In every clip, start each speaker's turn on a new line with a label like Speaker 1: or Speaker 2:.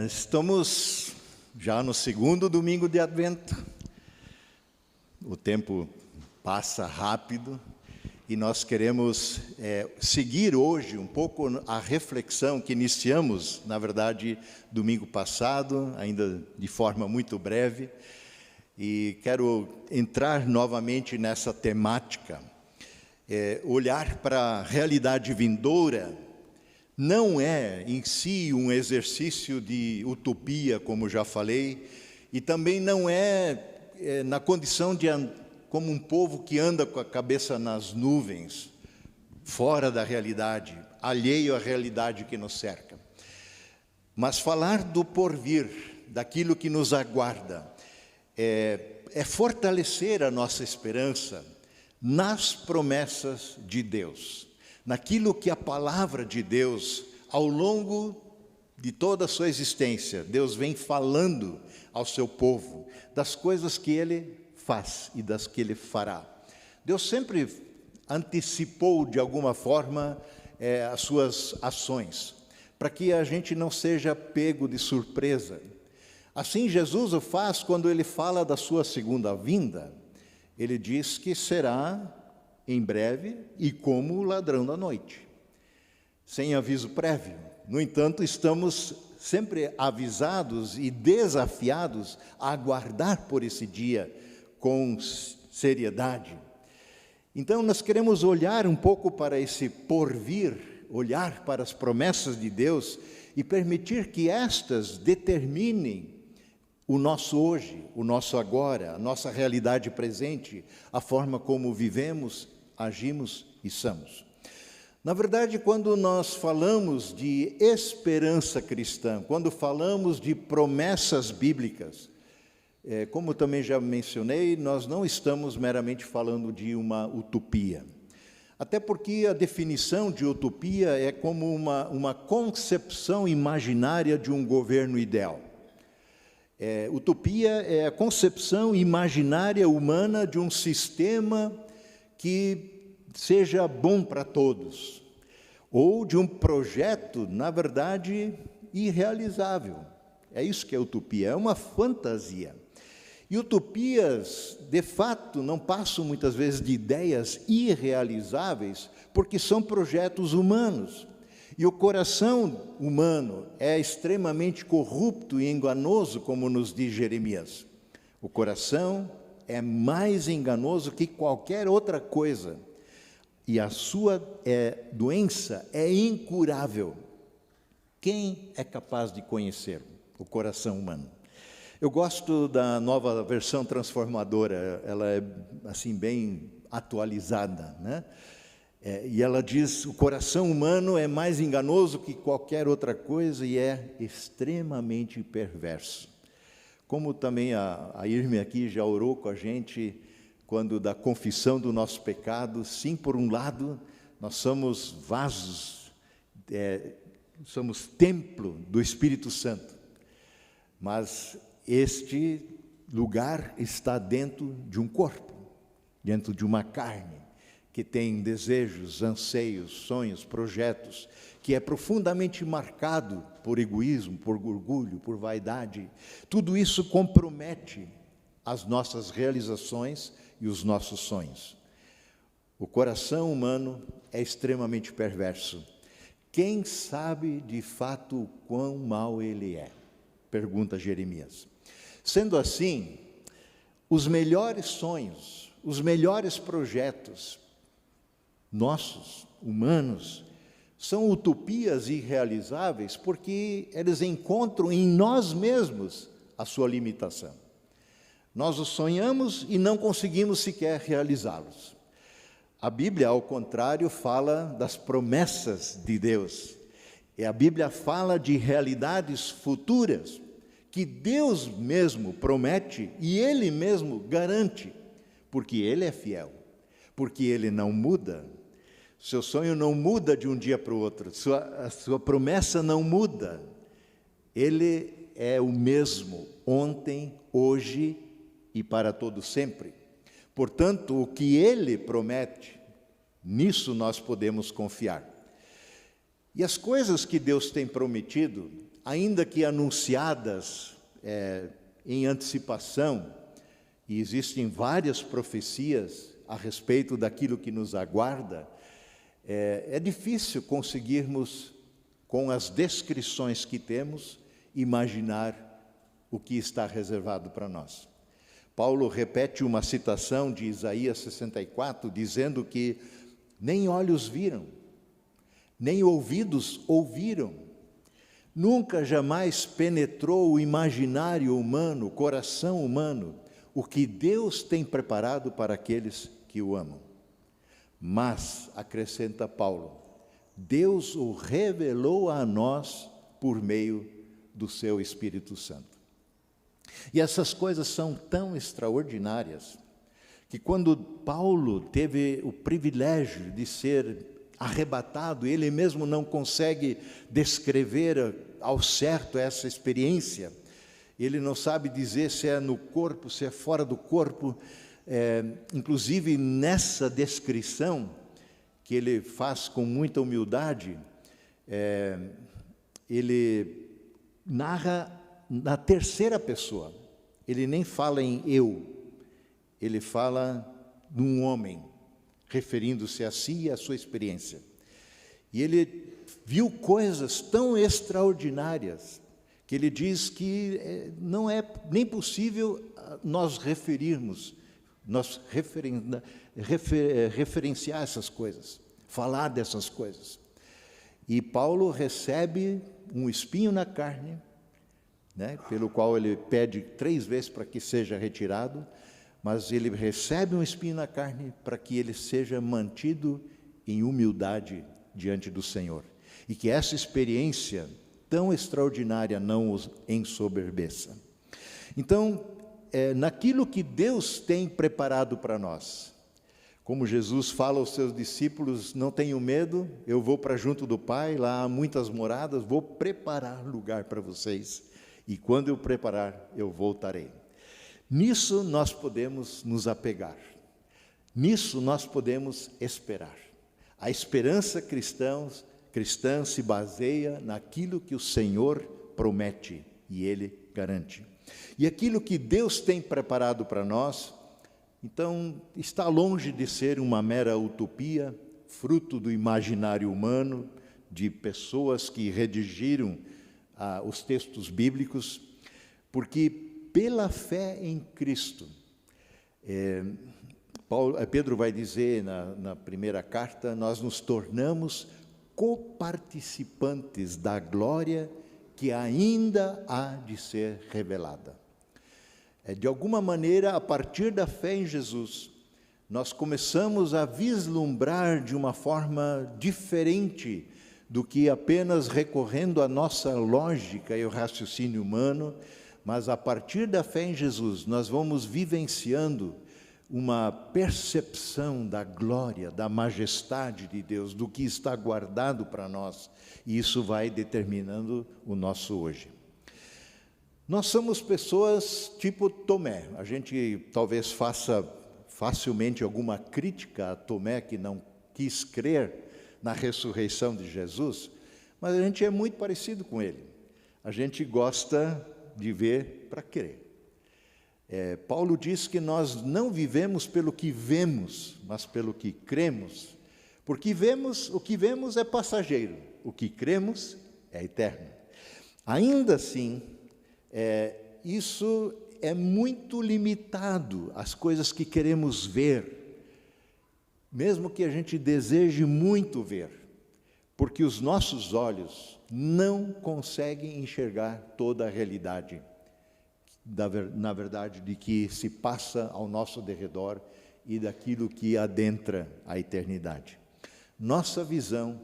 Speaker 1: Estamos já no segundo domingo de Advento. O tempo passa rápido e nós queremos seguir hoje um pouco a reflexão que iniciamos, na verdade, domingo passado, ainda de forma muito breve. E quero entrar novamente nessa temática, olhar para a realidade vindoura. Não é em si um exercício de utopia, como já falei, e também não é na condição de como um povo que anda com a cabeça nas nuvens, fora da realidade, alheio à realidade que nos cerca. Mas falar do porvir, daquilo que nos aguarda, é fortalecer a nossa esperança nas promessas de Deus, naquilo que a palavra de Deus, ao longo de toda a sua existência, Deus vem falando ao seu povo, das coisas que Ele faz e das que Ele fará. Deus sempre antecipou, de alguma forma, as suas ações, para que a gente não seja pego de surpresa. Assim, Jesus o faz quando Ele fala da sua segunda vinda. Ele diz que será em breve e como o ladrão da noite, sem aviso prévio. No entanto, estamos sempre avisados e desafiados a aguardar por esse dia com seriedade. Então, nós queremos olhar um pouco para esse porvir, olhar para as promessas de Deus e permitir que estas determinem o nosso hoje, o nosso agora, a nossa realidade presente, a forma como vivemos, agimos e somos. Na verdade, quando nós falamos de esperança cristã, quando falamos de promessas bíblicas, como também já mencionei, nós não estamos meramente falando de uma utopia. Até porque a definição de utopia é como uma concepção imaginária de um governo ideal. Utopia é a concepção imaginária humana de um sistema que seja bom para todos, ou de um projeto, na verdade, irrealizável. É isso que é utopia, é uma fantasia. E utopias, de fato, não passam muitas vezes de ideias irrealizáveis, porque são projetos humanos. E o coração humano é extremamente corrupto e enganoso, como nos diz Jeremias. O coração é mais enganoso que qualquer outra coisa. E a sua doença é incurável. Quem é capaz de conhecer o coração humano? Eu gosto da nova versão transformadora, ela é assim bem atualizada, né? E ela diz: o coração humano é mais enganoso que qualquer outra coisa e é extremamente perverso. Como também a Irme aqui já orou com a gente, quando da confissão do nosso pecado. Sim, por um lado, nós somos vasos, somos templo do Espírito Santo, mas este lugar está dentro de um corpo, dentro de uma carne, que tem desejos, anseios, sonhos, projetos, que é profundamente marcado por egoísmo, por orgulho, por vaidade. Tudo isso compromete as nossas realizações e os nossos sonhos. O coração humano é extremamente perverso. Quem sabe de fato o quão mau ele é? Pergunta Jeremias. Sendo assim, os melhores sonhos, os melhores projetos nossos, humanos, são utopias irrealizáveis porque eles encontram em nós mesmos a sua limitação. Nós os sonhamos e não conseguimos sequer realizá-los. A Bíblia, ao contrário, fala das promessas de Deus. E a Bíblia fala de realidades futuras que Deus mesmo promete e Ele mesmo garante, porque Ele é fiel, porque Ele não muda. Seu sonho não muda de um dia para o outro, a sua promessa não muda. Ele é o mesmo ontem, hoje e para todo sempre. Portanto, o que Ele promete, nisso nós podemos confiar. E as coisas que Deus tem prometido, ainda que anunciadas em antecipação, e existem várias profecias a respeito daquilo que nos aguarda, é difícil conseguirmos, com as descrições que temos, imaginar o que está reservado para nós. Paulo repete uma citação de Isaías 64, dizendo que nem olhos viram, nem ouvidos ouviram, nunca jamais penetrou o imaginário humano, o coração humano, o que Deus tem preparado para aqueles que o amam. Mas, acrescenta Paulo, Deus o revelou a nós por meio do seu Espírito Santo. E essas coisas são tão extraordinárias, que quando Paulo teve o privilégio de ser arrebatado, ele mesmo não consegue descrever ao certo essa experiência, ele não sabe dizer se é no corpo, se é fora do corpo, inclusive nessa descrição, que ele faz com muita humildade, ele narra na terceira pessoa, ele nem fala em eu, ele fala num homem, referindo-se a si e à sua experiência. E ele viu coisas tão extraordinárias, que ele diz que não é nem possível nós referenciar essas coisas, falar dessas coisas. E Paulo recebe um espinho na carne, pelo qual ele pede 3 vezes para que seja retirado, mas ele recebe um espinho na carne para que ele seja mantido em humildade diante do Senhor. E que essa experiência tão extraordinária não os ensoberbeça. Então, naquilo que Deus tem preparado para nós, como Jesus fala aos seus discípulos, não tenham medo, eu vou para junto do Pai, lá há muitas moradas, vou preparar lugar para vocês. E quando eu preparar, eu voltarei. Nisso nós podemos nos apegar. Nisso nós podemos esperar. A esperança cristã se baseia naquilo que o Senhor promete e Ele garante. E aquilo que Deus tem preparado para nós, então, está longe de ser uma mera utopia, fruto do imaginário humano, de pessoas que redigiram os textos bíblicos, porque pela fé em Cristo, Pedro vai dizer na primeira carta, nós nos tornamos coparticipantes da glória que ainda há de ser revelada. De alguma maneira, a partir da fé em Jesus, nós começamos a vislumbrar de uma forma diferente do que apenas recorrendo à nossa lógica e o raciocínio humano, mas a partir da fé em Jesus, nós vamos vivenciando uma percepção da glória, da majestade de Deus, do que está guardado para nós, e isso vai determinando o nosso hoje. Nós somos pessoas tipo Tomé. A gente talvez faça facilmente alguma crítica a Tomé, que não quis crer na ressurreição de Jesus, mas a gente é muito parecido com ele. A gente gosta de ver para crer. Paulo diz que nós não vivemos pelo que vemos, mas pelo que cremos, porque o que vemos é passageiro, o que cremos é eterno. Ainda assim, isso é muito limitado, as coisas que queremos ver, mesmo que a gente deseje muito ver, porque os nossos olhos não conseguem enxergar toda a realidade, na verdade, de que se passa ao nosso derredor e daquilo que adentra a eternidade. Nossa visão,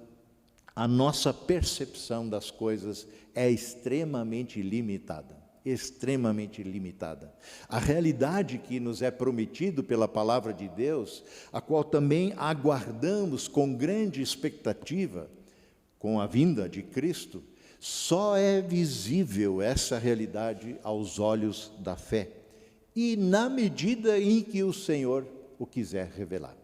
Speaker 1: a nossa percepção das coisas é extremamente limitada. Extremamente limitada. A realidade que nos é prometido pela palavra de Deus, a qual também aguardamos com grande expectativa, com a vinda de Cristo, só é visível essa realidade aos olhos da fé, e na medida em que o Senhor o quiser revelar.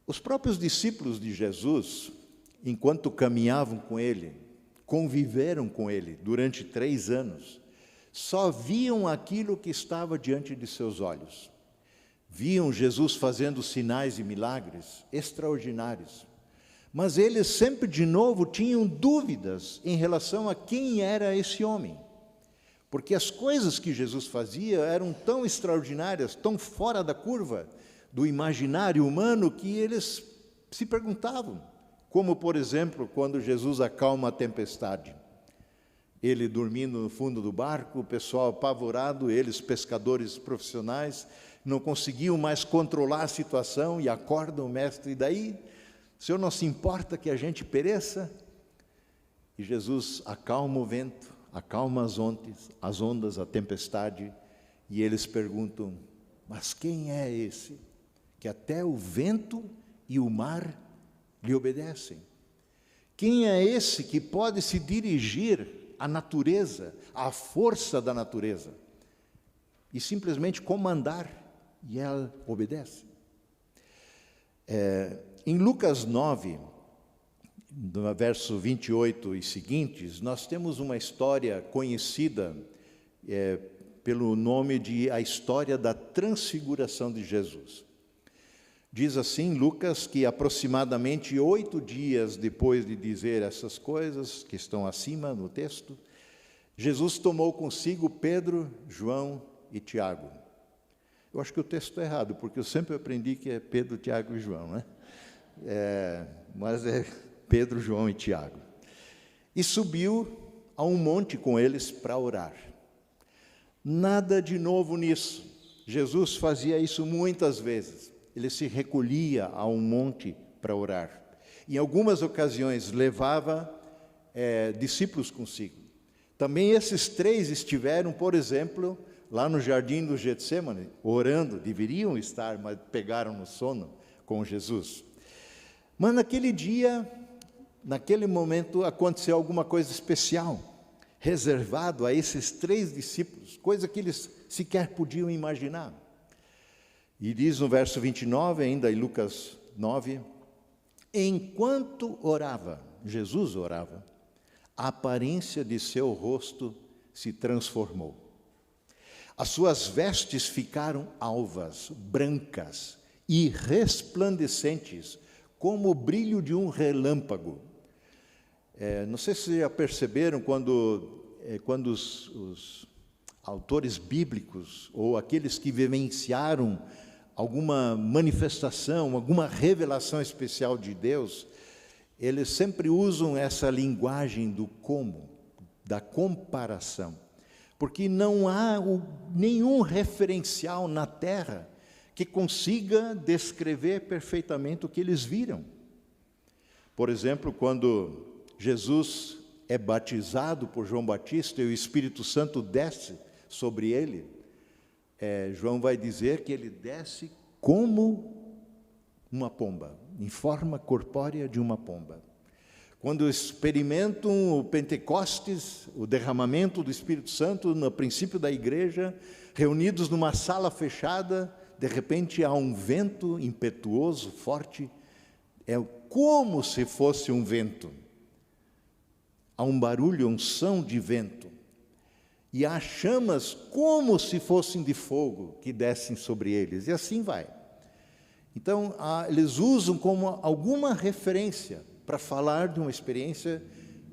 Speaker 1: Os próprios discípulos de Jesus, enquanto caminhavam com Ele, conviveram com ele durante 3 anos, só viam aquilo que estava diante de seus olhos. Viam Jesus fazendo sinais e milagres extraordinários. Mas eles sempre de novo tinham dúvidas em relação a quem era esse homem. Porque as coisas que Jesus fazia eram tão extraordinárias, tão fora da curva do imaginário humano, que eles se perguntavam. Como, por exemplo, quando Jesus acalma a tempestade. Ele dormindo no fundo do barco, o pessoal apavorado, eles pescadores profissionais, não conseguiam mais controlar a situação e acordam o mestre. E daí, o Senhor não se importa que a gente pereça? E Jesus acalma o vento, acalma as ondas, a tempestade, e eles perguntam, mas quem é esse que até o vento e o mar lhe obedecem? Quem é esse que pode se dirigir à natureza, à força da natureza, e simplesmente comandar, e ela obedece? Em Lucas 9, no verso 28 e seguintes, nós temos uma história conhecida pelo nome de a história da transfiguração de Jesus. Diz assim Lucas que aproximadamente 8 dias depois de dizer essas coisas que estão acima no texto, Jesus tomou consigo Pedro, João e Tiago. Eu acho que o texto está errado, porque eu sempre aprendi que é Pedro, Tiago e João, né? Mas é Pedro, João e Tiago. E subiu a um monte com eles para orar. Nada de novo nisso. Jesus fazia isso muitas vezes. Ele se recolhia a um monte para orar. Em algumas ocasiões levava discípulos consigo. Também esses 3 estiveram, por exemplo, lá no jardim do Getsemane, orando. Deveriam estar, mas pegaram no sono com Jesus. Mas naquele dia, naquele momento, aconteceu alguma coisa especial, reservado a esses 3 discípulos, coisa que eles sequer podiam imaginar. E diz no verso 29, ainda em Lucas 9, enquanto orava, Jesus orava, a aparência de seu rosto se transformou. As suas vestes ficaram alvas, brancas e resplandecentes, como o brilho de um relâmpago. Não sei se vocês já perceberam quando os autores bíblicos, ou aqueles que vivenciaram alguma manifestação, alguma revelação especial de Deus, eles sempre usam essa linguagem do como, da comparação. Porque não há nenhum referencial na Terra que consiga descrever perfeitamente o que eles viram. Por exemplo, quando Jesus é batizado por João Batista e o Espírito Santo desce sobre ele, João vai dizer que ele desce como uma pomba, em forma corpórea de uma pomba. Quando experimentam o Pentecostes, o derramamento do Espírito Santo no princípio da igreja, reunidos numa sala fechada, de repente há um vento impetuoso, forte, é como se fosse um vento. Há um barulho, um som de vento. E há chamas como se fossem de fogo que descem sobre eles, e assim vai. Então, eles usam como alguma referência para falar de uma experiência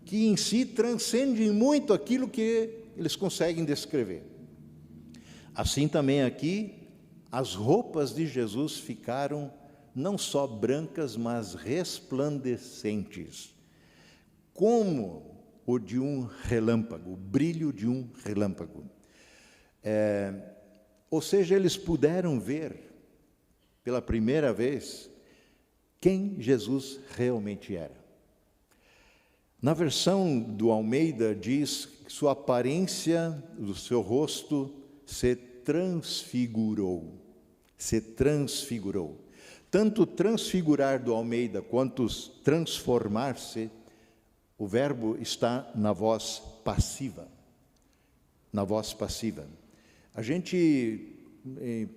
Speaker 1: que em si transcende muito aquilo que eles conseguem descrever. Assim também aqui, as roupas de Jesus ficaram não só brancas, mas resplandecentes, como o de um relâmpago, o brilho de um relâmpago. Ou seja, eles puderam ver, pela primeira vez, quem Jesus realmente era. Na versão do Almeida diz que sua aparência, do seu rosto, se transfigurou. Se transfigurou. Tanto transfigurar do Almeida quanto transformar-se, o verbo está na voz passiva. Na voz passiva. A gente,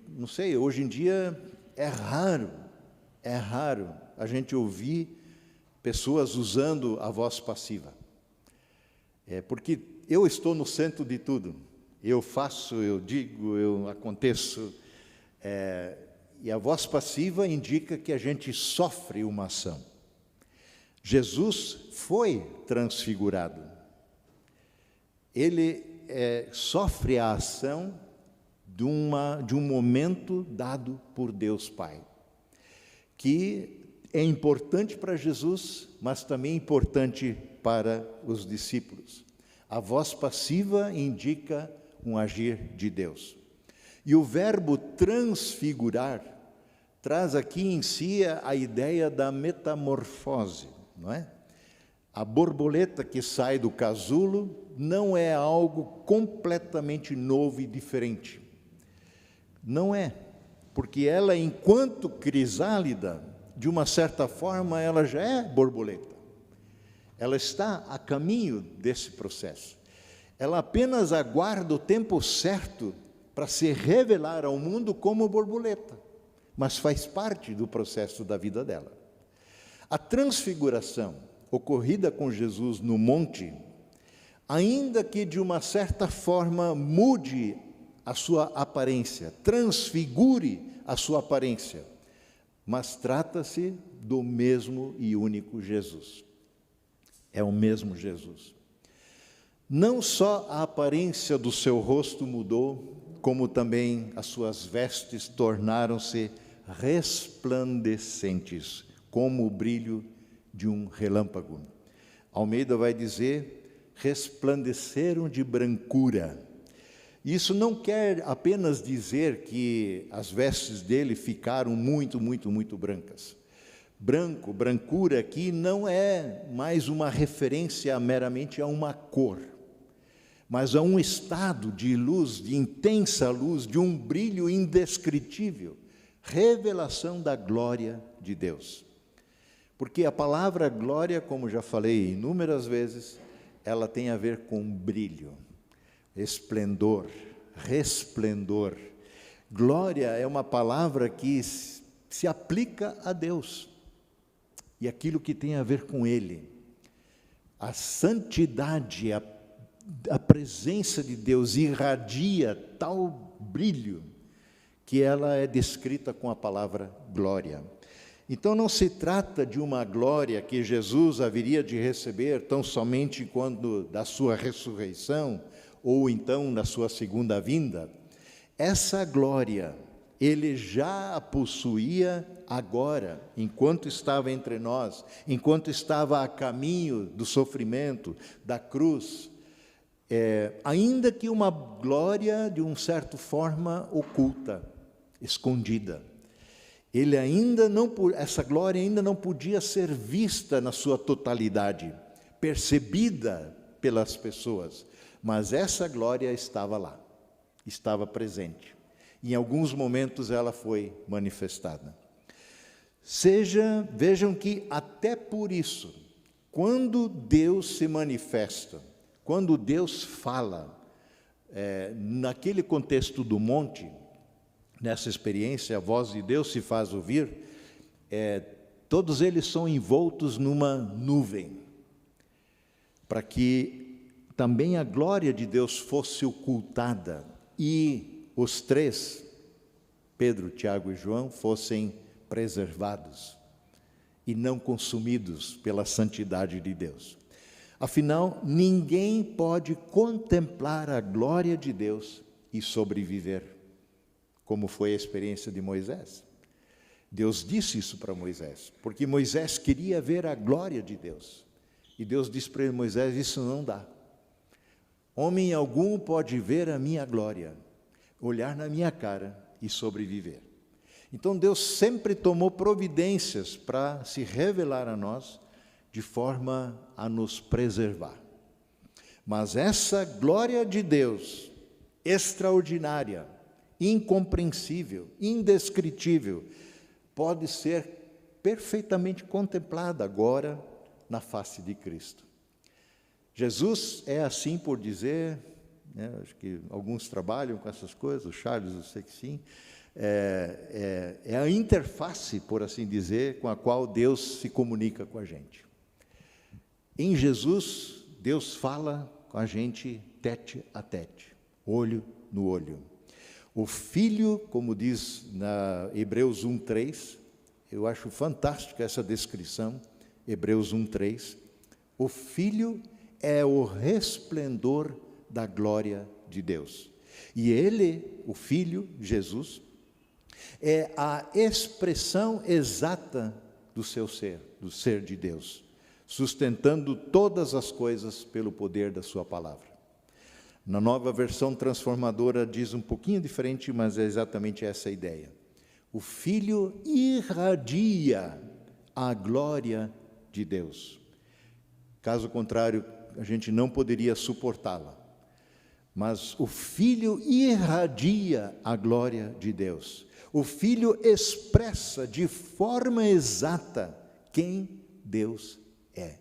Speaker 1: não sei, hoje em dia é raro a gente ouvir pessoas usando a voz passiva. Porque eu estou no centro de tudo. Eu faço, eu digo, eu aconteço. E a voz passiva indica que a gente sofre uma ação. Jesus foi transfigurado. Ele sofre a ação de um momento dado por Deus Pai, que é importante para Jesus, mas também importante para os discípulos. A voz passiva indica um agir de Deus. E o verbo transfigurar traz aqui em si a ideia da metamorfose, não é? A borboleta que sai do casulo não é algo completamente novo e diferente. Não é, porque ela, enquanto crisálida, de uma certa forma, ela já é borboleta. Ela está a caminho desse processo. Ela apenas aguarda o tempo certo para se revelar ao mundo como borboleta, mas faz parte do processo da vida dela. A transfiguração ocorrida com Jesus no monte, ainda que de uma certa forma mude a sua aparência, transfigure a sua aparência, mas trata-se do mesmo e único Jesus. É o mesmo Jesus. Não só a aparência do seu rosto mudou, como também as suas vestes tornaram-se resplandecentes, como o brilho de um relâmpago. Almeida vai dizer, resplandeceram de brancura. Isso não quer apenas dizer que as vestes dele ficaram muito brancas. Branco, brancura aqui não é mais uma referência meramente a uma cor, mas a um estado de luz, de intensa luz, de um brilho indescritível, revelação da glória de Deus. Porque a palavra glória, como já falei inúmeras vezes, ela tem a ver com brilho, esplendor, resplendor. Glória é uma palavra que se aplica a Deus e aquilo que tem a ver com Ele. A santidade, a presença de Deus irradia tal brilho que ela é descrita com a palavra glória. Então não se trata de uma glória que Jesus haveria de receber tão somente quando da sua ressurreição ou então na sua segunda vinda. Essa glória ele já a possuía agora, enquanto estava entre nós, enquanto estava a caminho do sofrimento, da cruz, ainda que uma glória de uma certa forma oculta, escondida. Essa glória ainda não podia ser vista na sua totalidade, percebida pelas pessoas, mas essa glória estava lá, estava presente. Em alguns momentos ela foi manifestada. Vejam que até por isso, quando Deus se manifesta, quando Deus fala, naquele contexto do monte, nessa experiência, a voz de Deus se faz ouvir, todos eles são envoltos numa nuvem, para que também a glória de Deus fosse ocultada e os três, Pedro, Tiago e João, fossem preservados e não consumidos pela santidade de Deus. Afinal, ninguém pode contemplar a glória de Deus e sobreviver, como foi a experiência de Moisés. Deus disse isso para Moisés, porque Moisés queria ver a glória de Deus. E Deus disse para ele, Moisés, isso não dá. Homem algum pode ver a minha glória, olhar na minha cara e sobreviver. Então Deus sempre tomou providências para se revelar a nós, de forma a nos preservar. Mas essa glória de Deus, extraordinária, incompreensível, indescritível, pode ser perfeitamente contemplada agora na face de Cristo. Jesus é assim por dizer, acho que alguns trabalham com essas coisas, o Charles, eu sei que sim, é a interface, por assim dizer, com a qual Deus se comunica com a gente. Em Jesus, Deus fala com a gente tete a tete, olho no olho. O Filho, como diz na Hebreus 1:3, eu acho fantástica essa descrição, Hebreus 1:3, o Filho é o resplendor da glória de Deus. E Ele, o Filho, Jesus, é a expressão exata do seu ser, do ser de Deus, sustentando todas as coisas pelo poder da sua palavra. Na Nova Versão Transformadora diz um pouquinho diferente, mas é exatamente essa a ideia. O Filho irradia a glória de Deus. Caso contrário, a gente não poderia suportá-la. Mas o Filho irradia a glória de Deus. O Filho expressa de forma exata quem Deus é.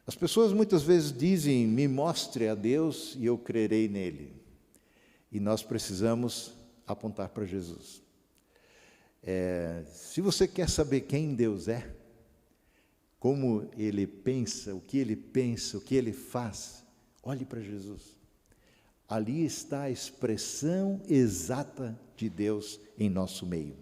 Speaker 1: As pessoas muitas vezes dizem, me mostre a Deus e eu crerei nele. E nós precisamos apontar para Jesus. Se você quer saber quem Deus é, como Ele pensa, o que Ele faz, olhe para Jesus. Ali está a expressão exata de Deus em nosso meio.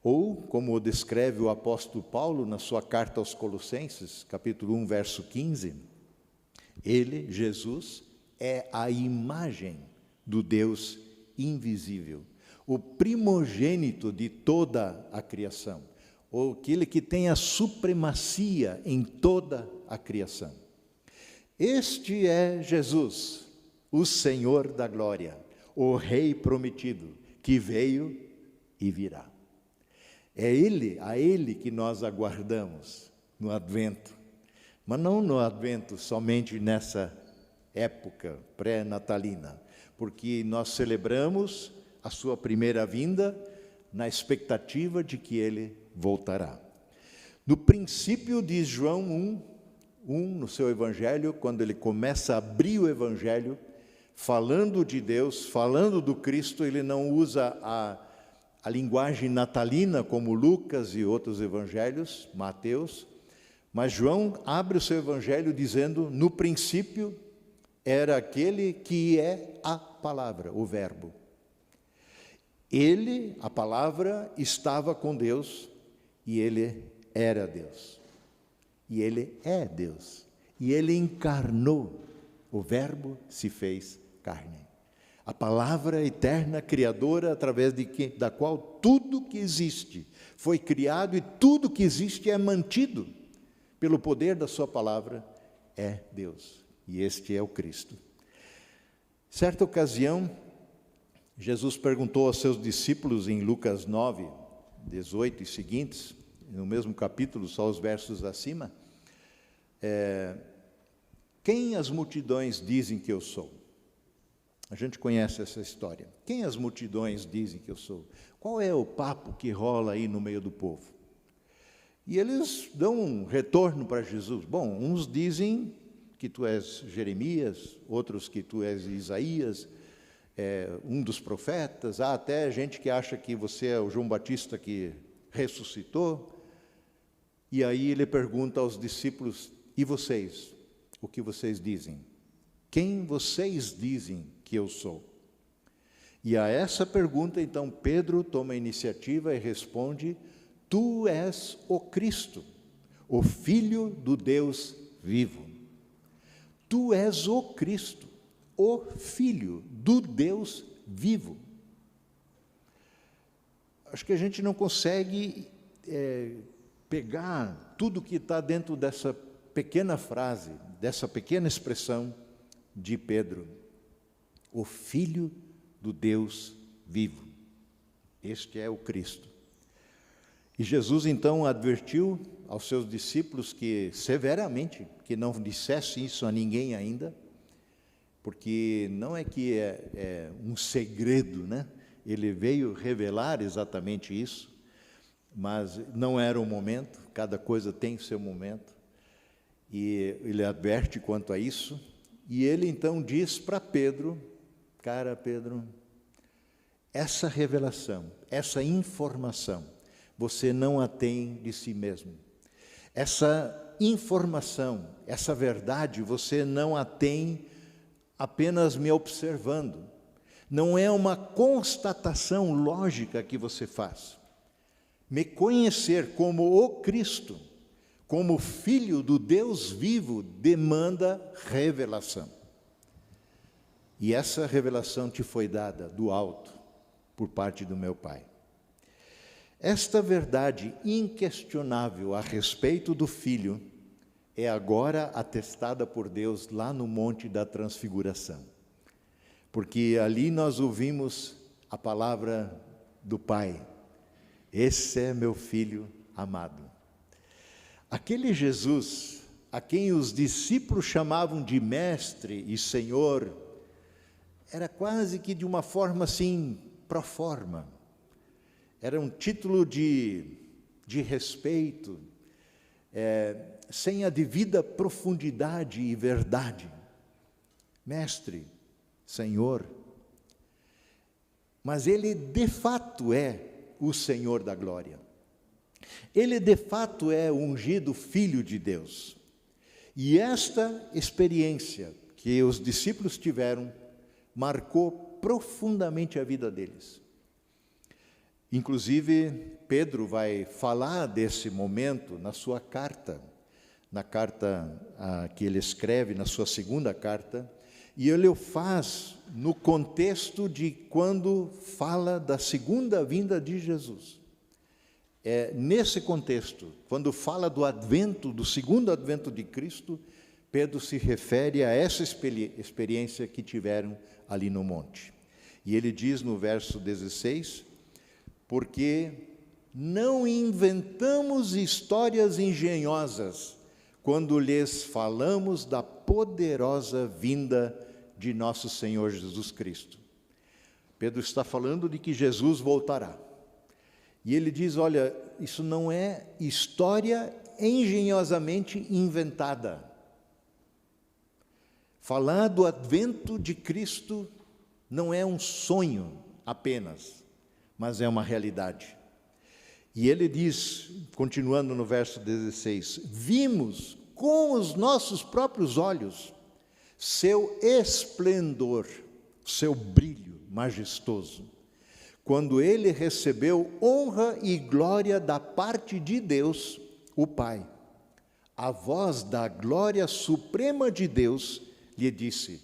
Speaker 1: Ou, como descreve o apóstolo Paulo na sua carta aos Colossenses, capítulo 1, verso 15, Ele, Jesus, é a imagem do Deus invisível, o primogênito de toda a criação, ou aquele que tem a supremacia em toda a criação. Este é Jesus, o Senhor da glória, o Rei prometido, que veio e virá. É a Ele que nós aguardamos no Advento, mas não no Advento somente nessa época pré-natalina, porque nós celebramos a sua primeira vinda na expectativa de que Ele voltará. No princípio, diz João 1, no seu Evangelho, quando ele começa a abrir o Evangelho, falando de Deus, falando do Cristo, ele não usa a linguagem natalina como Lucas e outros evangelhos, Mateus, mas João abre o seu Evangelho dizendo, no princípio era aquele que é a palavra, o verbo. Ele, a palavra, estava com Deus e ele era Deus. E ele é Deus. E ele encarnou. O verbo se fez carne. A palavra eterna, criadora, através da qual tudo que existe foi criado e tudo que existe é mantido pelo poder da sua palavra, é Deus. E este é o Cristo. Certa ocasião, Jesus perguntou aos seus discípulos em Lucas 9, 18 e seguintes, no mesmo capítulo, só os versos acima, quem as multidões dizem que eu sou? A gente conhece essa história. Quem as multidões dizem que eu sou? Qual é o papo que rola aí no meio do povo? E eles dão um retorno para Jesus. Bom, uns dizem que tu és Jeremias, outros que tu és Isaías, um dos profetas. Há até gente que acha que você é o João Batista que ressuscitou. E aí ele pergunta aos discípulos, e vocês? O que vocês dizem? Quem vocês dizem que eu sou? E a essa pergunta, então, Pedro toma a iniciativa e responde, tu és o Cristo, o Filho do Deus vivo. Tu és o Cristo, o Filho do Deus vivo. Acho que a gente não consegue pegar tudo que está dentro dessa pequena frase, dessa pequena expressão de Pedro. O Filho do Deus vivo. Este é o Cristo. E Jesus então advertiu aos seus discípulos que, severamente, que não dissesse isso a ninguém ainda, porque não é que é um segredo, né? Ele veio revelar exatamente isso, mas não era o momento, cada coisa tem o seu momento, e ele adverte quanto a isso, e ele então diz para Pedro, cara Pedro, essa revelação, essa informação, você não a tem de si mesmo. Essa informação, essa verdade, você não a tem apenas me observando. Não é uma constatação lógica que você faz. Me conhecer como o Cristo, como Filho do Deus vivo, demanda revelação. E essa revelação te foi dada do alto, por parte do meu Pai. Esta verdade inquestionável a respeito do Filho é agora atestada por Deus lá no Monte da Transfiguração. Porque ali nós ouvimos a palavra do Pai: esse é meu Filho amado. Aquele Jesus, a quem os discípulos chamavam de Mestre e Senhor, era quase que de uma forma assim, pro forma. Era um título de respeito, sem a devida profundidade e verdade. Mestre, Senhor. Mas Ele de fato é o Senhor da glória. Ele de fato é o ungido Filho de Deus. E esta experiência que os discípulos tiveram marcou profundamente a vida deles. Inclusive, Pedro vai falar desse momento na sua carta, na carta que ele escreve, na sua segunda carta, e ele o faz no contexto de quando fala da segunda vinda de Jesus. Nesse contexto, quando fala do advento, do segundo advento de Cristo, Pedro se refere a essa experiência que tiveram ali no monte. E ele diz no verso 16, porque não inventamos histórias engenhosas quando lhes falamos da poderosa vinda de nosso Senhor Jesus Cristo. Pedro está falando de que Jesus voltará. E ele diz, olha, isso não é história engenhosamente inventada. Falar do advento de Cristo não é um sonho apenas, mas é uma realidade. E ele diz, continuando no verso 16, vimos com os nossos próprios olhos seu esplendor, seu brilho majestoso, quando ele recebeu honra e glória da parte de Deus, o Pai. A voz da glória suprema de Deus lhe disse,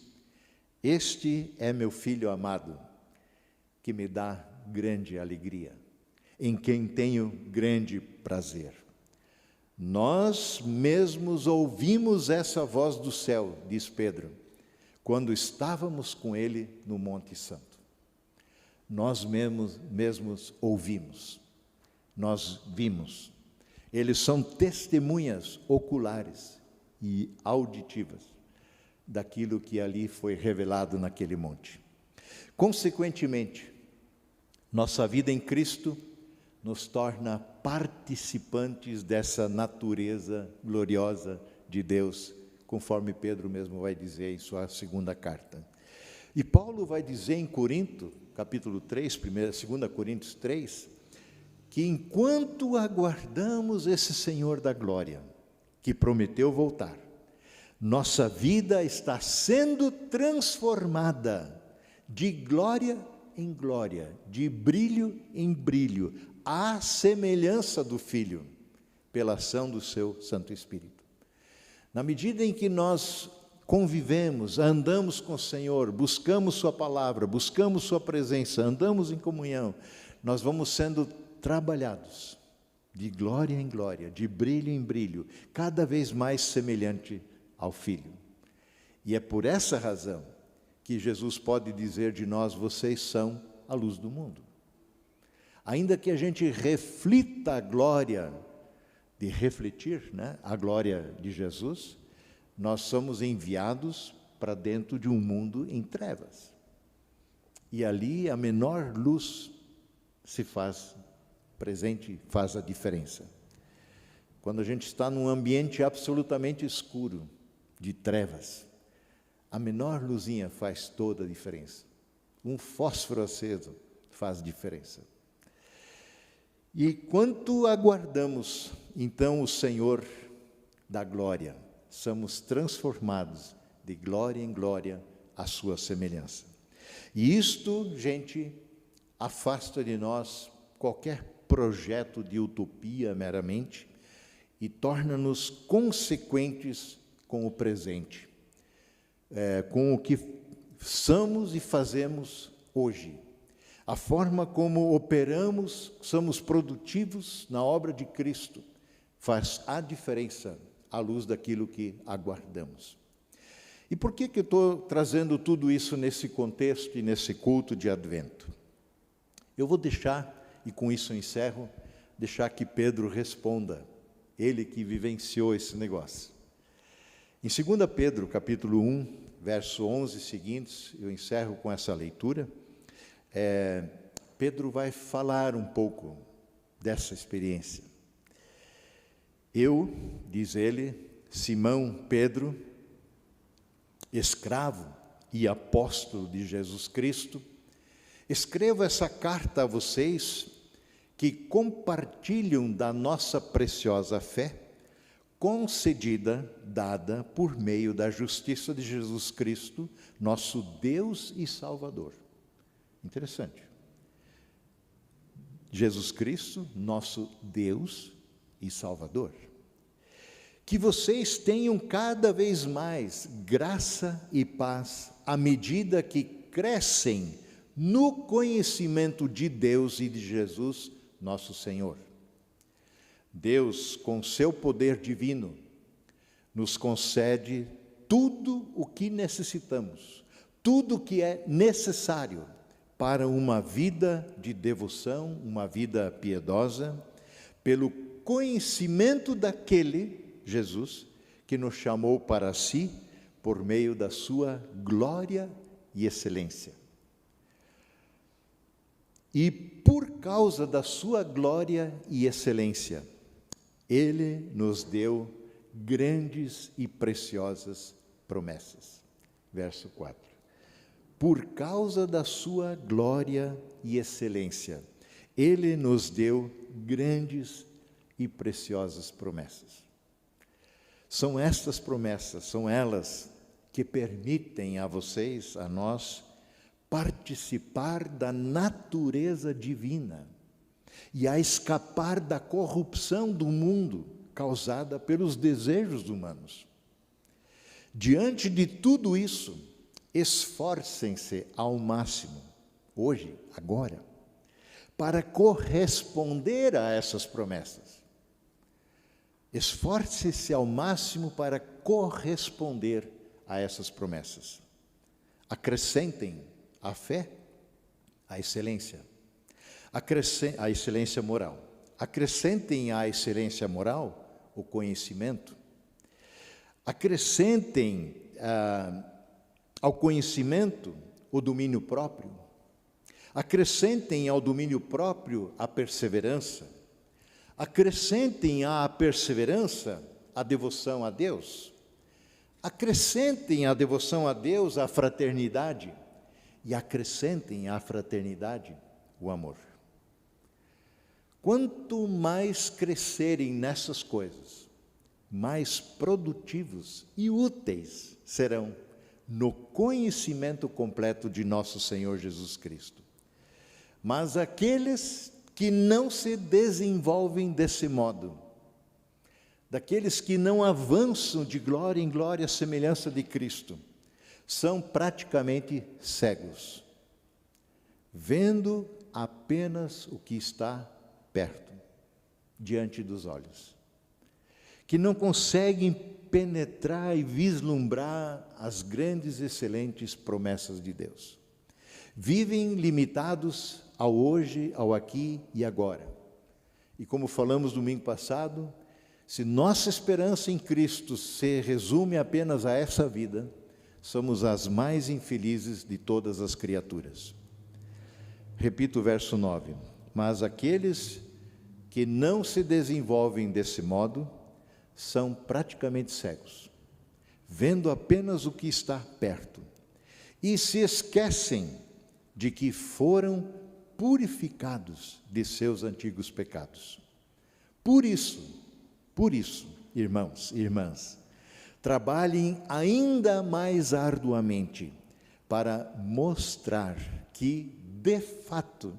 Speaker 1: este é meu Filho amado, que me dá grande alegria, em quem tenho grande prazer. Nós mesmos ouvimos essa voz do céu, diz Pedro, quando estávamos com ele no Monte Santo. Nós mesmos ouvimos, nós vimos. Eles são testemunhas oculares e auditivas daquilo que ali foi revelado naquele monte. Consequentemente, nossa vida em Cristo nos torna participantes dessa natureza gloriosa de Deus, conforme Pedro mesmo vai dizer em sua segunda carta. E Paulo vai dizer em Corinto, capítulo 3, 2 Coríntios 3, que enquanto aguardamos esse Senhor da glória, que prometeu voltar, nossa vida está sendo transformada de glória em glória, de brilho em brilho, à semelhança do Filho, pela ação do seu Santo Espírito. Na medida em que nós convivemos, andamos com o Senhor, buscamos sua palavra, buscamos sua presença, andamos em comunhão, nós vamos sendo trabalhados de glória em glória, de brilho em brilho, cada vez mais semelhante ao Filho. E é por essa razão que Jesus pode dizer de nós, vocês são a luz do mundo. Ainda que a gente reflita a glória, de refletir, a glória de Jesus, nós somos enviados para dentro de um mundo em trevas. E ali a menor luz se faz presente, faz a diferença. Quando a gente está num ambiente absolutamente escuro, de trevas, a menor luzinha faz toda a diferença. Um fósforo aceso faz diferença. E quanto aguardamos, então, o Senhor da glória. Somos transformados de glória em glória à sua semelhança. E isto, gente, afasta de nós qualquer projeto de utopia meramente e torna-nos consequentes com o presente, com o que somos e fazemos hoje. A forma como operamos, somos produtivos na obra de Cristo, faz a diferença à luz daquilo que aguardamos. E por que eu estou trazendo tudo isso nesse contexto e nesse culto de Advento? Eu vou deixar, e com isso eu encerro, deixar que Pedro responda, ele que vivenciou esse negócio. Em 2 Pedro, capítulo 1, verso 11 seguintes, eu encerro com essa leitura, Pedro vai falar um pouco dessa experiência. Eu, diz ele, Simão Pedro, escravo e apóstolo de Jesus Cristo, escrevo essa carta a vocês que compartilham da nossa preciosa fé, concedida, dada por meio da justiça de Jesus Cristo, nosso Deus e Salvador. Interessante. Jesus Cristo, nosso Deus e Salvador. Que vocês tenham cada vez mais graça e paz à medida que crescem no conhecimento de Deus e de Jesus, nosso Senhor. Deus, com seu poder divino, nos concede tudo o que necessitamos, tudo o que é necessário para uma vida de devoção, uma vida piedosa, pelo conhecimento daquele, Jesus, que nos chamou para si por meio da sua glória e excelência. E por causa da sua glória e excelência, Ele nos deu grandes e preciosas promessas. Verso 4. Por causa da sua glória e excelência, Ele nos deu grandes e preciosas promessas. São estas promessas, são elas que permitem a vocês, a nós, participar da natureza divina e a escapar da corrupção do mundo causada pelos desejos humanos. Diante de tudo isso, esforcem-se ao máximo, hoje, agora, para corresponder a essas promessas. Esforce-se ao máximo para corresponder a essas promessas. Acrescentem a fé, a excelência moral. Acrescentem à excelência moral o conhecimento. Acrescentem ao conhecimento o domínio próprio. Acrescentem ao domínio próprio a perseverança. Acrescentem à perseverança a devoção a Deus. Acrescentem à devoção a Deus a fraternidade. E acrescentem à fraternidade o amor. Quanto mais crescerem nessas coisas, mais produtivos e úteis serão no conhecimento completo de nosso Senhor Jesus Cristo. Mas aqueles que não se desenvolvem desse modo, daqueles que não avançam de glória em glória à semelhança de Cristo, são praticamente cegos, vendo apenas o que está perto, diante dos olhos, que não conseguem penetrar e vislumbrar as grandes e excelentes promessas de Deus. Vivem limitados ao hoje, ao aqui e agora. E como falamos domingo passado, se nossa esperança em Cristo se resume apenas a essa vida, somos as mais infelizes de todas as criaturas. Repito o verso 9. Mas aqueles que não se desenvolvem desse modo são praticamente cegos, vendo apenas o que está perto, e se esquecem de que foram purificados de seus antigos pecados. Por isso, irmãos e irmãs, trabalhem ainda mais arduamente para mostrar que, de fato,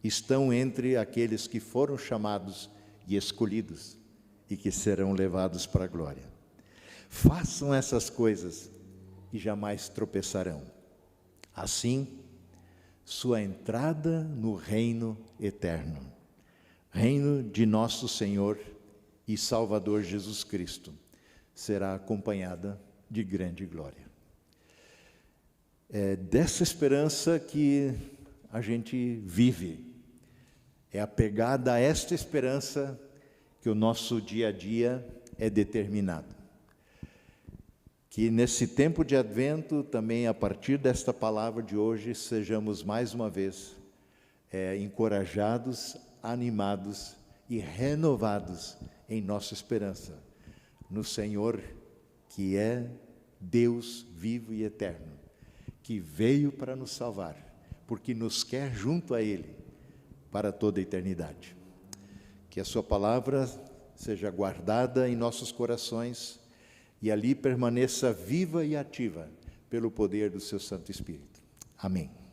Speaker 1: estão entre aqueles que foram chamados e escolhidos e que serão levados para a glória. Façam essas coisas e jamais tropeçarão. Assim, sua entrada no reino eterno, reino de nosso Senhor e Salvador Jesus Cristo, será acompanhada de grande glória. É dessa esperança que a gente vive. É apegada a esta esperança que o nosso dia a dia é determinado. Que nesse tempo de Advento, também a partir desta palavra de hoje, sejamos mais uma vez encorajados, animados e renovados em nossa esperança no Senhor, que é Deus vivo e eterno, que veio para nos salvar, porque nos quer junto a Ele para toda a eternidade. Que a sua palavra seja guardada em nossos corações e ali permaneça viva e ativa pelo poder do seu Santo Espírito. Amém.